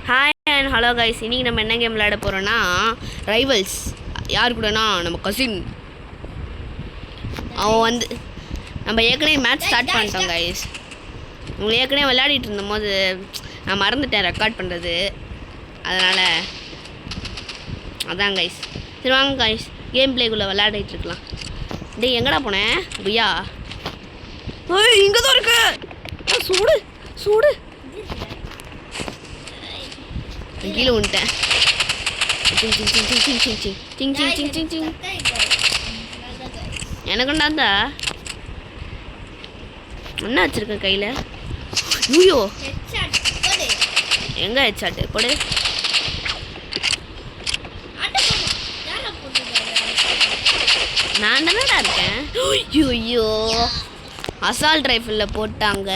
Hi and hello guys, இன்றைக்கி நம்ம என்ன கேம் விளையாட போகிறோன்னா ரைவல்ஸ். யார் கூடனா நம்ம கசின். அவன் வந்து நம்ம ஏற்கனவே மேட்ச் ஸ்டார்ட் பண்ணிட்டோம் கைஸ். உங்களை ஏற்கனவே விளையாடிட்டு இருந்தபோது நான் மறந்துட்டேன் ரெக்கார்ட் பண்ணுறது. அதனால் அதான் கைஸ். சரி வாங்க கைஸ், கேம் பிளேக்குள்ளே விளையாடிட்டு இருக்கலாம். டேய் எங்கடா போனேன் புய்யா? ஓய் இங்கே தான் இருக்கு. சூடு சூடு கீழே விட்டேன். எனக்குண்டாந்தா என்ன வச்சிருக்கேன் கையில்? ஐயோ எங்க ஹெட்ஷாட்டு போடு. நான் தானடா இருக்கேன். ஐயோ அசால்ட் ரைஃபிளில் போட்டாங்க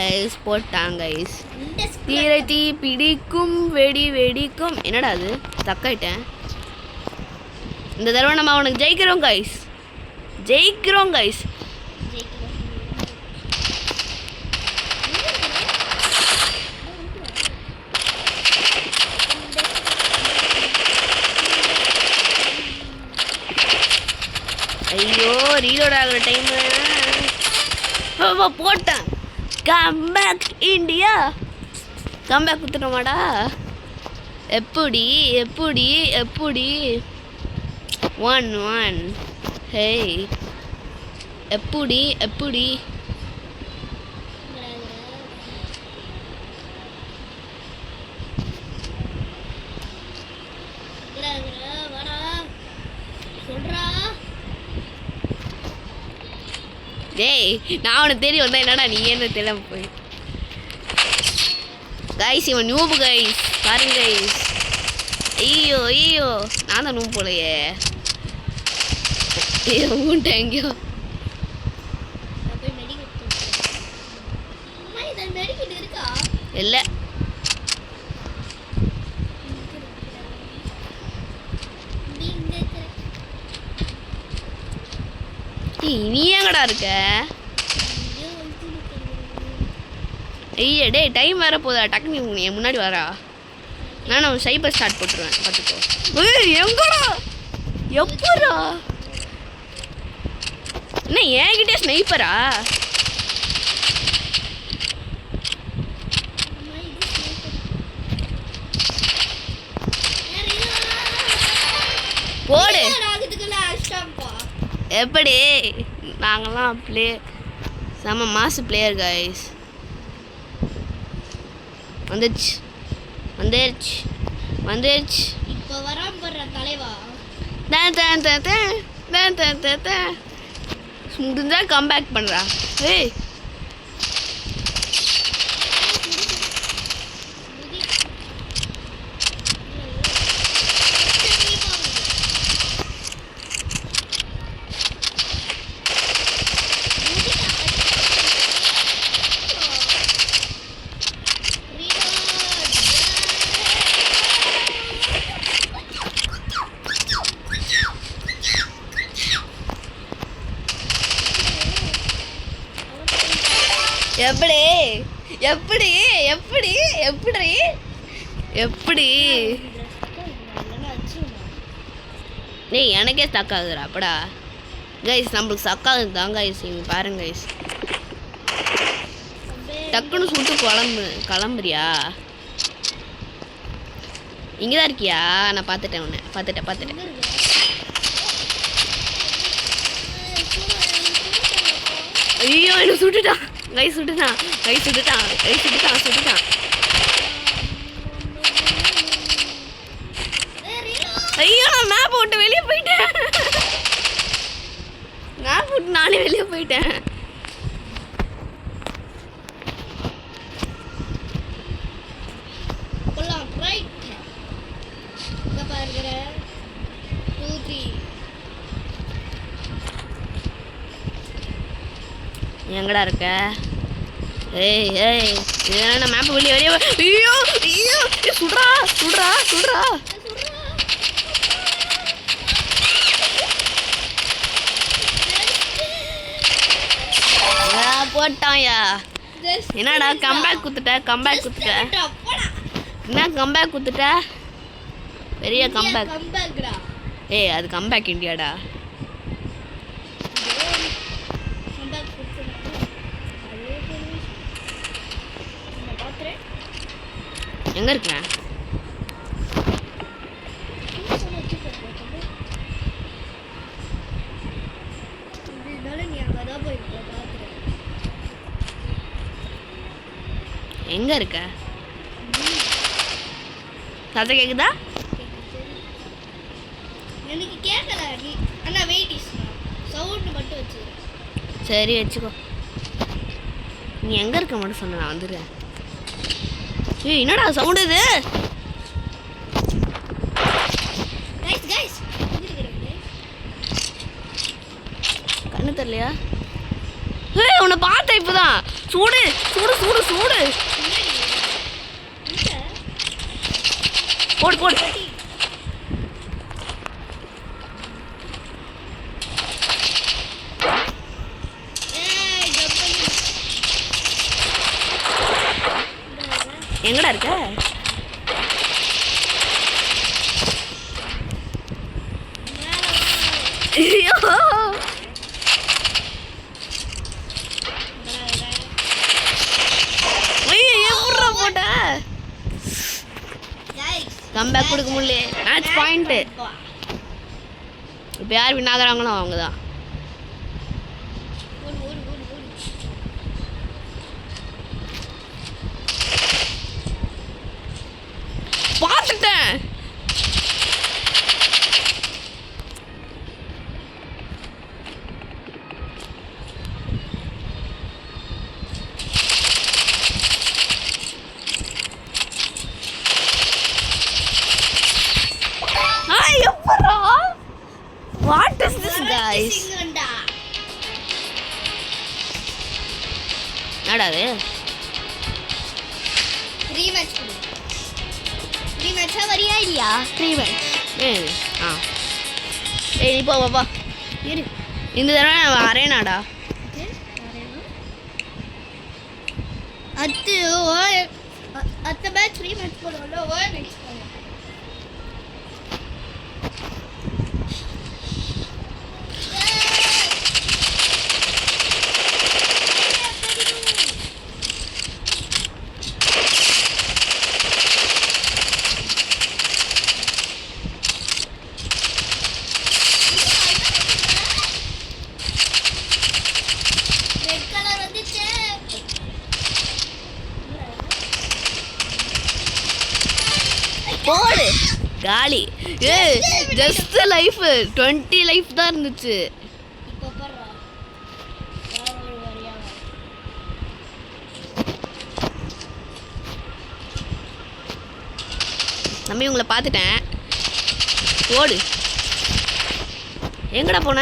தீரை தீ பிடிக்கும் வெடி வெடிக்கும். என்னடா அது தக்காயிட்டேன். இந்த தடவை நம்ம அவனுக்கு ஜெயிக்கிறோம் கைஸ். ஐயோ ரீலோட் ஆகிற டைம் போட்டேன். கம்பேக் இண்டியா, கம்பேக் குத்துட்டோமாடா. எப்படி 1-1. ஹே எப்படி டேய் நான் உனக்கு தெரிய வந்தா என்னடா நீ என்ன தெரியாம போய். கைஸ் இவன் நியூபு கைஸ், பாருங்க கைஸ். ஐயோ நான் தான் நூப் போலையே. எங்கேயோ இல்லை. நீ எங்கடா இருக்க? ஐயா டேய் டைம் வேற போதா. டக்குனு நீ முன்னாடி வரா. நான் சைபர் ஸ்டார்ட் போட்டுருவேன் பார்த்துக்கோ. ஏய் எங்கடா எப்படா? என்ன என்கிட்டே ஸ்னைப்பரா? போடு. எப்படி நாங்களாம் செம மாசு பிளேயர் கைஸ். வந்துருச்சு இப்போ வராம போற தலைவா. முடிஞ்சா கம்பேக் பண்றா. ஏய் எப்படி டேய் எனக்கே ஸ்டக் ஆகுதுடா. அப்படா கைஸ் நம்மளுக்கு ஸ்டக் ஆகுது தான் கைஸ். இங்கே பாருங்க கைஸ், டக்குன்னு சுட்டு கிளம்புறியா? இங்கே தான் இருக்கியா? நான் பார்த்துட்டேன் உன்னை பார்த்துட்டேன். ஐயோ என்ன சுட்டுட்டான். ஐயோ நான் மேப் போட்டு வெளியே போயிட்டேன். நானே வெளியே போயிட்டேன். எங்கடா இருக்க? ஏய் இதெல்லாம் மேப் வெளியே ஐயோ சுடுறா. போட்டான்யா. என்னடா கம்பேக் குத்துட்ட என்ன கம்பேக் குத்துட்ட பெரிய கம்பேக் கம்பேக்டா. ஏய் அது கம்பேக் இந்தியாடா கம்பேக் கொடுத்துருக்கா. அதே பெரிய நான் பார்க்குறேன். எங்க இருக்கேன் இதனால நீ அங்கே தான் போய் பார்க்குறேன். எங்க இருக்க சத்தம் கேக்குதா எனக்கு கேட்கல நீ. ஆனால் வெயிட் இஸ் சவுண்டு மட்டும் வச்சுக்கிறேன். சரி வச்சுக்கோ நீ எங்க இருக்க மட்டும் சொன்ன நான் வந்துடுறேன் ஏய் என்னடா சவுண்ட் இது கைஸ் கைஸ் கண்ணு தெரியலையா ஏய் உன்னை பார்த்தேன் இப்போதான் சூடு சூடு சூடு சூடு போடு போடு எங்கடா இருக்க ஐயோ எப்படா போட்ட கம்பேக் கொடுக்க முடியல மேட்ச் பாயிண்ட்டு இப்போ யார் வின் ஆகுறாங்களோ அவங்க தான் பார்த்துட்டேன் What is this guys? என்னடா அது ரீமேட்சா வரியா இல்லையா? ப்ரீமேட்ச் ஏய் ஆ ஏய் நீ போ வா இரு இந்த தடவை நான் வரேனாடா அடுத்த மேட்ச் ரீமேட்ச் போடுவோம்ல ஓ நெக்ஸ்ட் போடு காலி ஏ ஜஸ்ட் லைஃப் 20 லைஃப் தான் இருந்துச்சு இப்போ பர்றா வேற ஒரு வரியா தம்பி உங்களை பார்த்துட்டேன் ஓடு எங்கடா போன